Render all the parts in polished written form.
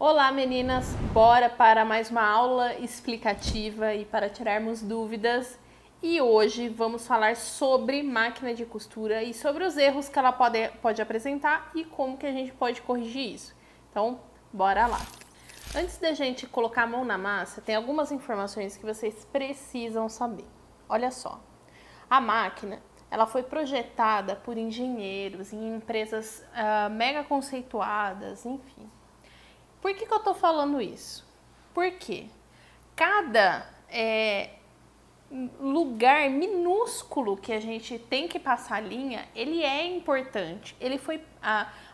Olá meninas, bora para mais uma aula explicativa e para tirarmos dúvidas. E hoje vamos falar sobre máquina de costura e sobre os erros que ela pode apresentar e como que a gente pode corrigir isso. Então, bora lá! Antes da gente colocar a mão na massa, tem algumas informações que vocês precisam saber. Olha só, a máquina ela foi projetada por engenheiros em empresas mega conceituadas, enfim. Por que eu tô falando isso? Porque cada lugar minúsculo que a gente tem que passar a linha, ele é importante.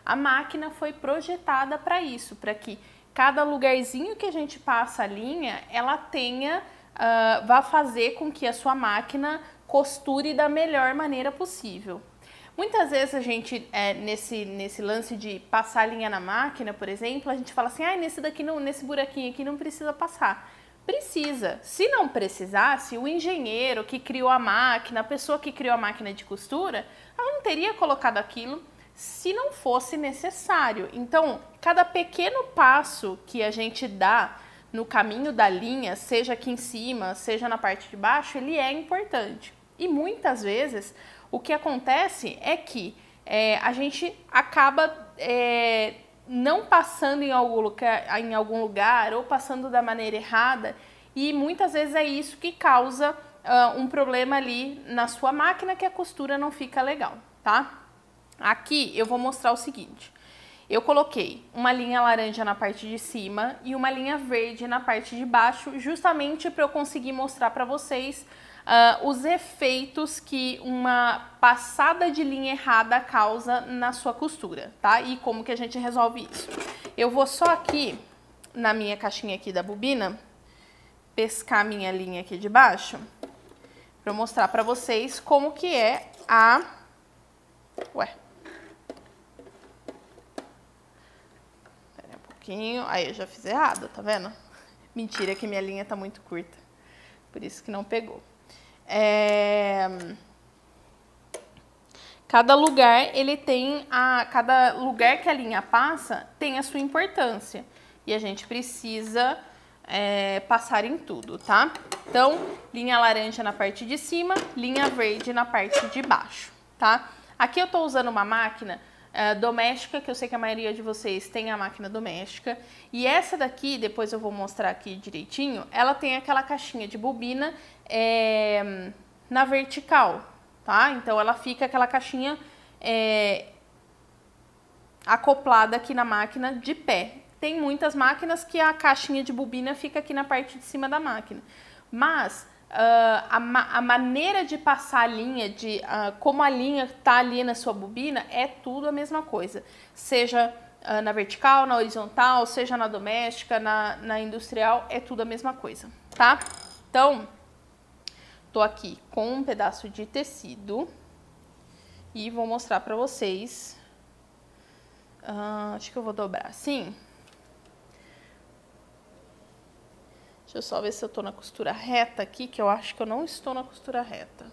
A máquina foi projetada para isso, para que cada lugarzinho que a gente passa a linha, ela tenha, vá fazer com que a sua máquina costure da melhor maneira possível. Muitas vezes a gente, nesse lance de passar a linha na máquina, por exemplo, a gente fala assim, nesse buraquinho aqui não precisa passar. Precisa. Se não precisasse, o engenheiro que criou a máquina, a pessoa que criou a máquina de costura, ela não teria colocado aquilo se não fosse necessário. Então, cada pequeno passo que a gente dá no caminho da linha, seja aqui em cima, seja na parte de baixo, ele é importante. E muitas vezes o que acontece é que a gente acaba não passando em algum lugar ou passando da maneira errada, e muitas vezes é isso que causa um problema ali na sua máquina, que a costura não fica legal, tá? Aqui eu vou mostrar o seguinte. Eu coloquei uma linha laranja na parte de cima e uma linha verde na parte de baixo, justamente para eu conseguir mostrar para vocês os efeitos que uma passada de linha errada causa na sua costura, tá? E como que a gente resolve isso. Eu vou só aqui, na minha caixinha aqui da bobina, pescar minha linha aqui de baixo, para eu mostrar para vocês como que é a... Pera um pouquinho. Aí eu já fiz errado, tá vendo? Mentira que minha linha tá muito curta, por isso que não pegou. Cada lugar ele tem cada lugar que a linha passa tem a sua importância e a gente precisa passar em tudo, tá? Então, linha laranja na parte de cima, linha verde na parte de baixo, tá? Aqui eu tô usando uma máquina doméstica, que eu sei que a maioria de vocês tem a máquina doméstica, e essa daqui, depois eu vou mostrar aqui direitinho, ela tem aquela caixinha de bobina na vertical, tá? Então ela fica aquela caixinha acoplada aqui na máquina de pé. Tem muitas máquinas que a caixinha de bobina fica aqui na parte de cima da máquina, mas a maneira de passar a linha, como a linha tá ali na sua bobina, é tudo a mesma coisa. Seja na vertical, na horizontal, seja na doméstica, na industrial, é tudo a mesma coisa, tá? Então, tô aqui com um pedaço de tecido e vou mostrar pra vocês. Acho que eu vou dobrar assim. Deixa eu só ver se eu tô na costura reta aqui, que eu acho que eu não estou na costura reta.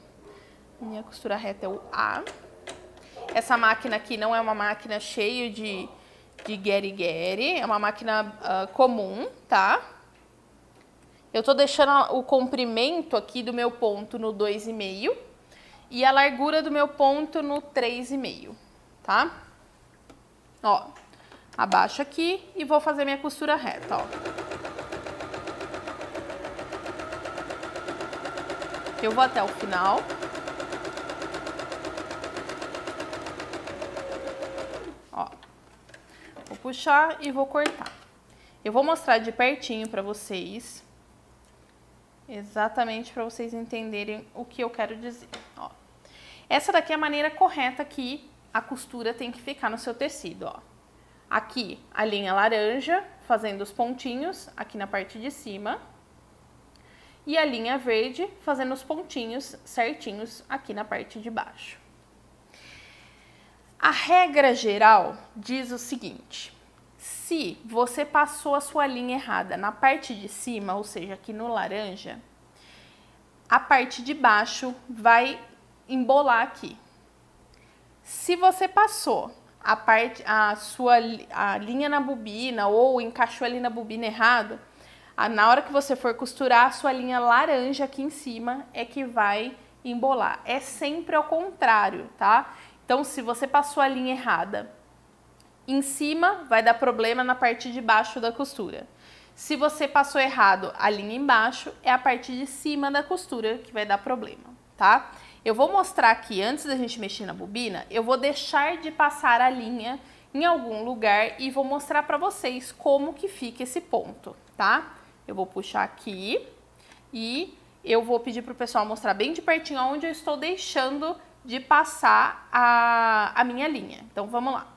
Minha costura reta é o A. Essa máquina aqui não é uma máquina cheia de gueri-gueri, é uma máquina comum, tá? Eu tô deixando o comprimento aqui do meu ponto no 2,5 e a largura do meu ponto no 3,5, tá? Ó, abaixo aqui e vou fazer minha costura reta, ó. Eu vou até o final. Ó, vou puxar e vou cortar. Eu vou mostrar de pertinho pra vocês, exatamente para vocês entenderem o que eu quero dizer. Ó, essa daqui é a maneira correta que a costura tem que ficar no seu tecido, ó. Aqui a linha laranja fazendo os pontinhos aqui na parte de cima. E a linha verde fazendo os pontinhos certinhos aqui na parte de baixo. A regra geral diz o seguinte: se você passou a sua linha errada na parte de cima, ou seja, aqui no laranja, a parte de baixo vai embolar aqui. Se você passou a linha na bobina ou encaixou ali na bobina errado, na hora que você for costurar, a sua linha laranja aqui em cima é que vai embolar. É sempre ao contrário, tá? Então, se você passou a linha errada em cima, vai dar problema na parte de baixo da costura. Se você passou errado a linha embaixo, é a parte de cima da costura que vai dar problema, tá? Eu vou mostrar aqui, antes da gente mexer na bobina, eu vou deixar de passar a linha em algum lugar e vou mostrar pra vocês como que fica esse ponto, tá? Eu vou puxar aqui e eu vou pedir pro pessoal mostrar bem de pertinho onde eu estou deixando de passar a minha linha. Então, vamos lá.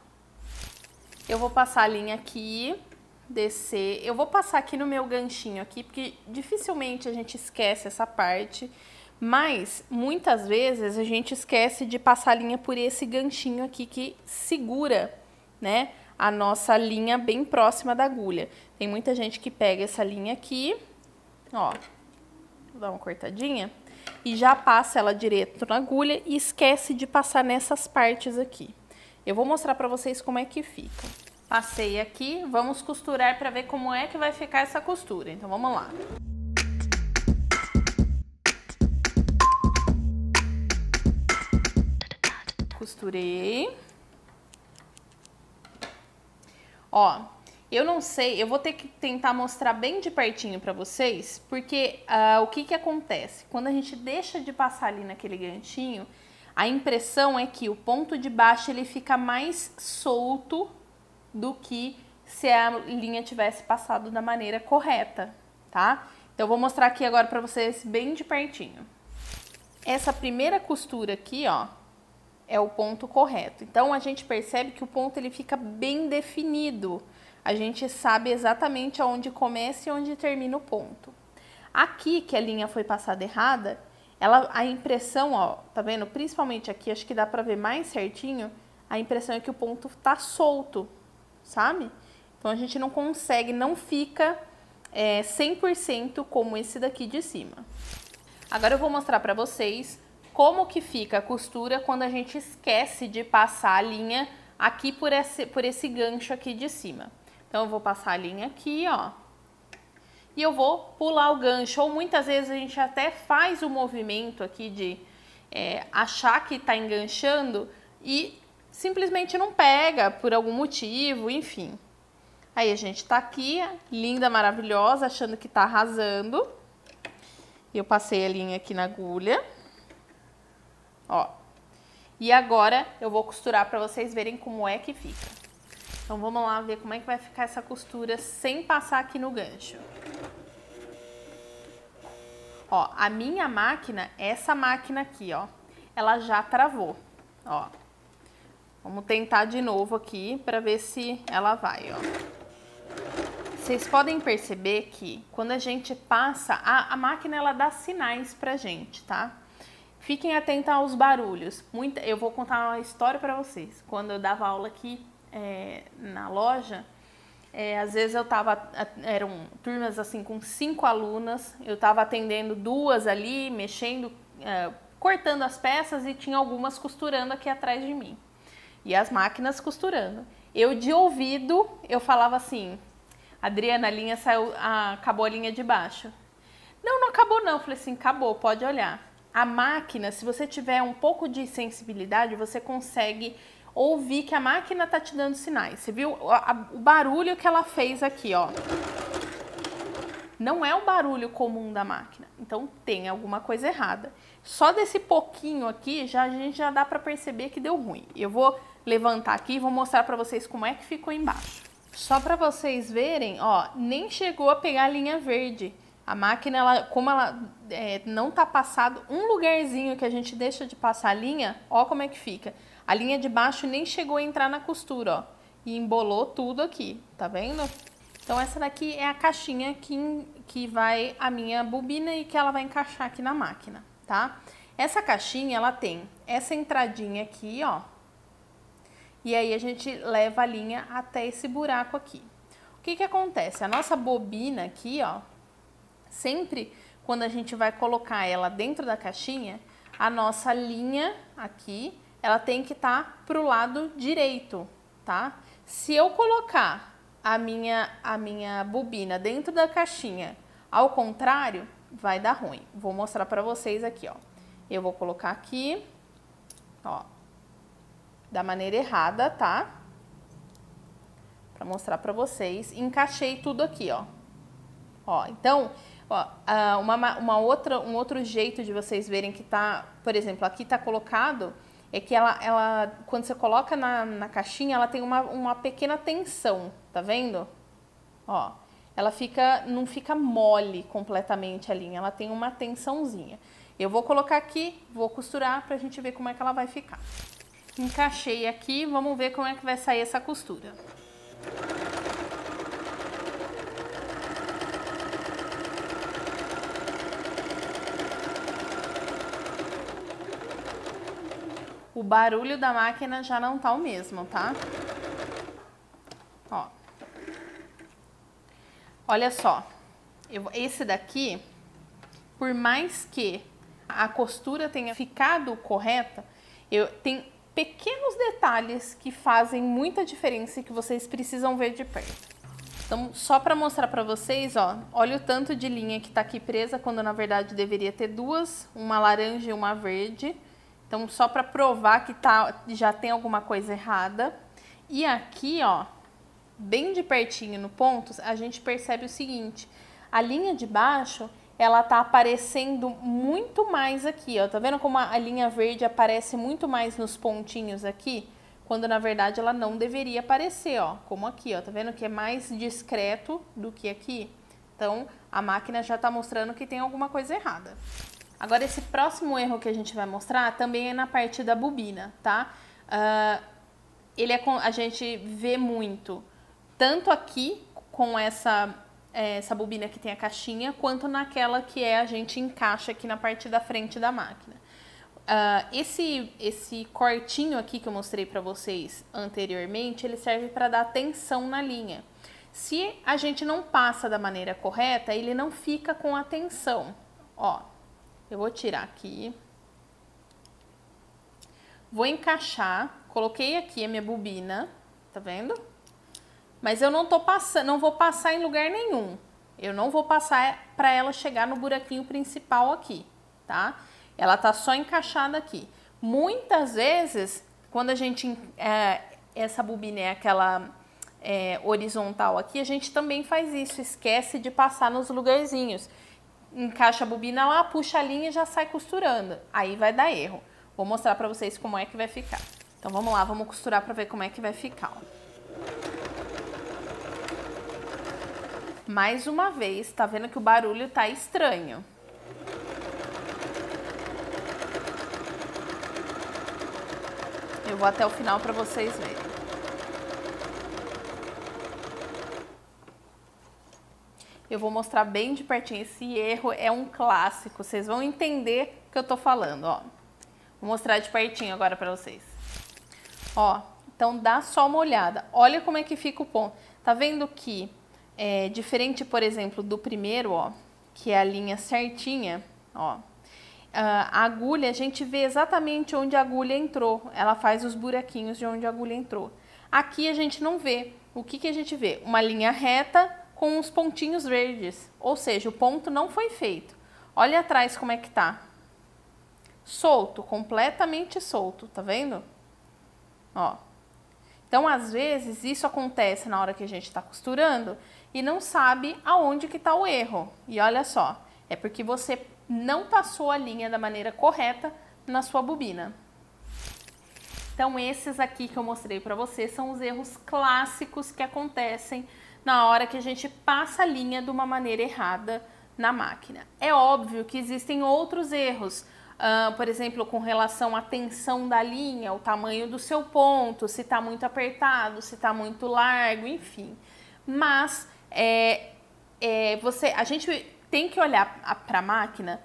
Eu vou passar a linha aqui, descer. Eu vou passar aqui no meu ganchinho aqui, porque dificilmente a gente esquece essa parte. Mas, muitas vezes, a gente esquece de passar a linha por esse ganchinho aqui que segura, né, a nossa linha bem próxima da agulha. Tem muita gente que pega essa linha aqui, ó, vou dar uma cortadinha, e já passa ela direto na agulha e esquece de passar nessas partes aqui. Eu vou mostrar pra vocês como é que fica. Passei aqui, vamos costurar pra ver como é que vai ficar essa costura. Então, vamos lá. Costurei. Ó, eu não sei, eu vou ter que tentar mostrar bem de pertinho pra vocês, porque o que que acontece? Quando a gente deixa de passar ali naquele ganchinho, a impressão é que o ponto de baixo ele fica mais solto do que se a linha tivesse passado da maneira correta, tá? Então, eu vou mostrar aqui agora pra vocês bem de pertinho. Essa primeira costura aqui, ó, é o ponto correto. Então, a gente percebe que o ponto ele fica bem definido. A gente sabe exatamente aonde começa e onde termina o ponto. Aqui, que a linha foi passada errada, a impressão, ó, tá vendo? Principalmente aqui, acho que dá pra ver mais certinho, a impressão é que o ponto tá solto, sabe? Então, a gente não consegue, não fica 100% como esse daqui de cima. Agora eu vou mostrar pra vocês como que fica a costura quando a gente esquece de passar a linha aqui por esse gancho aqui de cima. Então, eu vou passar a linha aqui, ó. E eu vou pular o gancho, ou muitas vezes a gente até faz o movimento aqui de achar que tá enganchando e simplesmente não pega por algum motivo, enfim. Aí a gente tá aqui, linda, maravilhosa, achando que tá arrasando. Eu passei a linha aqui na agulha. Ó. E agora eu vou costurar pra vocês verem como é que fica. Então, vamos lá ver como é que vai ficar essa costura sem passar aqui no gancho. Ó, a minha máquina, essa máquina aqui, ó, ela já travou, ó. Vamos tentar de novo aqui pra ver se ela vai, ó. Vocês podem perceber que quando a gente passa, a máquina ela dá sinais pra gente, tá? Fiquem atentos aos barulhos. Eu vou contar uma história pra vocês. Quando eu dava aula aqui na loja, às vezes eram turmas assim com 5 alunas, eu tava atendendo 2 ali, mexendo, cortando as peças e tinha algumas costurando aqui atrás de mim. E as máquinas costurando. Eu de ouvido, eu falava assim, Adriana, a linha saiu, acabou a linha de baixo. Não, não acabou não. Eu falei assim, acabou, pode olhar. A máquina, se você tiver um pouco de sensibilidade, você consegue ouvir que a máquina tá te dando sinais. Você viu o barulho que ela fez aqui, ó. Não é o barulho comum da máquina. Então tem alguma coisa errada. Só desse pouquinho aqui, a gente já dá pra perceber que deu ruim. Eu vou levantar aqui e vou mostrar pra vocês como é que ficou embaixo. Só pra vocês verem, ó, nem chegou a pegar a linha verde. A máquina, como ela não tá passado um lugarzinho que a gente deixa de passar a linha, ó como é que fica. A linha de baixo nem chegou a entrar na costura, ó. E embolou tudo aqui, tá vendo? Então essa daqui é a caixinha que vai a minha bobina e que ela vai encaixar aqui na máquina, tá? Essa caixinha, ela tem essa entradinha aqui, ó. E aí a gente leva a linha até esse buraco aqui. O que que acontece? A nossa bobina aqui, ó, sempre quando a gente vai colocar ela dentro da caixinha, a nossa linha aqui, ela tem que estar pro lado direito, tá? Se eu colocar a minha bobina dentro da caixinha ao contrário, vai dar ruim. Vou mostrar pra vocês aqui, ó. Eu vou colocar aqui, ó, da maneira errada, tá? Pra mostrar pra vocês. Encaixei tudo aqui, ó. Ó, então, ó, um outro jeito de vocês verem que tá, por exemplo, aqui tá colocado, é que ela quando você coloca na caixinha, ela tem uma pequena tensão, tá vendo? Ó, ela não fica mole completamente a linha, ela tem uma tensãozinha. Eu vou colocar aqui, vou costurar pra gente ver como é que ela vai ficar. Encaixei aqui, vamos ver como é que vai sair essa costura. O barulho da máquina já não tá o mesmo, tá? Ó. Olha só. Esse daqui, por mais que a costura tenha ficado correta, tem pequenos detalhes que fazem muita diferença e que vocês precisam ver de perto. Então, só para mostrar para vocês, ó, olha o tanto de linha que tá aqui presa, quando na verdade deveria ter duas, uma laranja e uma verde. Então, só para provar que já tem alguma coisa errada. E aqui, ó, bem de pertinho no ponto, a gente percebe o seguinte. A linha de baixo, ela tá aparecendo muito mais aqui, ó. Tá vendo como a linha verde aparece muito mais nos pontinhos aqui? Quando, na verdade, ela não deveria aparecer, ó. Como aqui, ó. Tá vendo que é mais discreto do que aqui? Então, a máquina já tá mostrando que tem alguma coisa errada. Agora, esse próximo erro que a gente vai mostrar também é na parte da bobina, tá? A gente vê muito, tanto aqui com essa bobina que tem a caixinha, quanto naquela que a gente encaixa aqui na parte da frente da máquina. Esse cortinho aqui que eu mostrei para vocês anteriormente, ele serve para dar tensão na linha. Se a gente não passa da maneira correta, ele não fica com a tensão, ó. Eu vou tirar aqui, vou encaixar, coloquei aqui a minha bobina, tá vendo? Mas eu não vou passar em lugar nenhum. Eu não vou passar para ela chegar no buraquinho principal aqui, tá? Ela tá só encaixada aqui. Muitas vezes, quando a gente essa bobina é aquela horizontal aqui, a gente também faz isso, esquece de passar nos lugarzinhos. Encaixa a bobina lá, puxa a linha e já sai costurando. Aí vai dar erro. Vou mostrar pra vocês como é que vai ficar. Então vamos lá, vamos costurar pra ver como é que vai ficar, ó. Mais uma vez, tá vendo que o barulho tá estranho. Eu vou até o final pra vocês verem. Eu vou mostrar bem de pertinho. Esse erro é um clássico. Vocês vão entender o que eu tô falando, ó. Vou mostrar de pertinho agora pra vocês. Ó, então dá só uma olhada. Olha como é que fica o ponto. Tá vendo que é diferente, por exemplo, do primeiro, ó, que é a linha certinha, ó. A agulha, a gente vê exatamente onde a agulha entrou. Ela faz os buraquinhos de onde a agulha entrou. Aqui a gente não vê. O que a gente vê? Uma linha reta com os pontinhos verdes, ou seja, o ponto não foi feito. Olha atrás como é que tá. Solto, completamente solto, tá vendo? Ó. Então, às vezes, isso acontece na hora que a gente tá costurando e não sabe aonde que tá o erro. E olha só, é porque você não passou a linha da maneira correta na sua bobina. Então, esses aqui que eu mostrei pra vocês são os erros clássicos que acontecem na hora que a gente passa a linha de uma maneira errada na máquina. É óbvio que existem outros erros, por exemplo, com relação à tensão da linha, o tamanho do seu ponto, se está muito apertado, se está muito largo, enfim. Mas a gente tem que olhar para a máquina,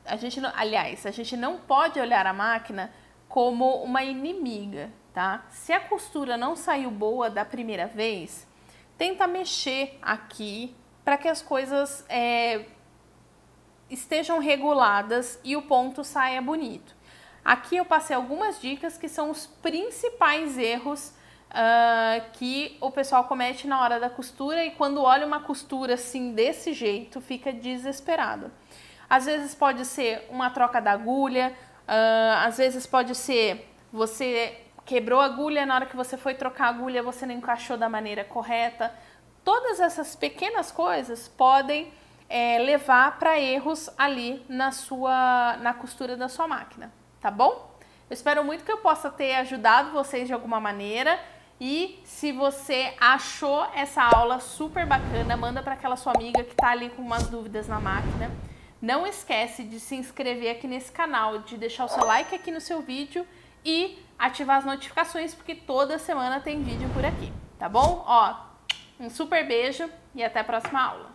a gente não pode olhar a máquina como uma inimiga, tá? Se a costura não saiu boa da primeira vez, tenta mexer aqui para que as coisas estejam reguladas e o ponto saia bonito. Aqui eu passei algumas dicas que são os principais erros que o pessoal comete na hora da costura e quando olha uma costura assim desse jeito fica desesperado. Às vezes pode ser uma troca da agulha, às vezes pode ser você quebrou a agulha, na hora que você foi trocar a agulha você não encaixou da maneira correta. Todas essas pequenas coisas podem levar para erros ali na costura da sua máquina, tá bom? Eu espero muito que eu possa ter ajudado vocês de alguma maneira. E se você achou essa aula super bacana, manda para aquela sua amiga que está ali com umas dúvidas na máquina. Não esquece de se inscrever aqui nesse canal, de deixar o seu like aqui no seu vídeo e ativar as notificações, porque toda semana tem vídeo por aqui, tá bom? Ó, um super beijo e até a próxima aula.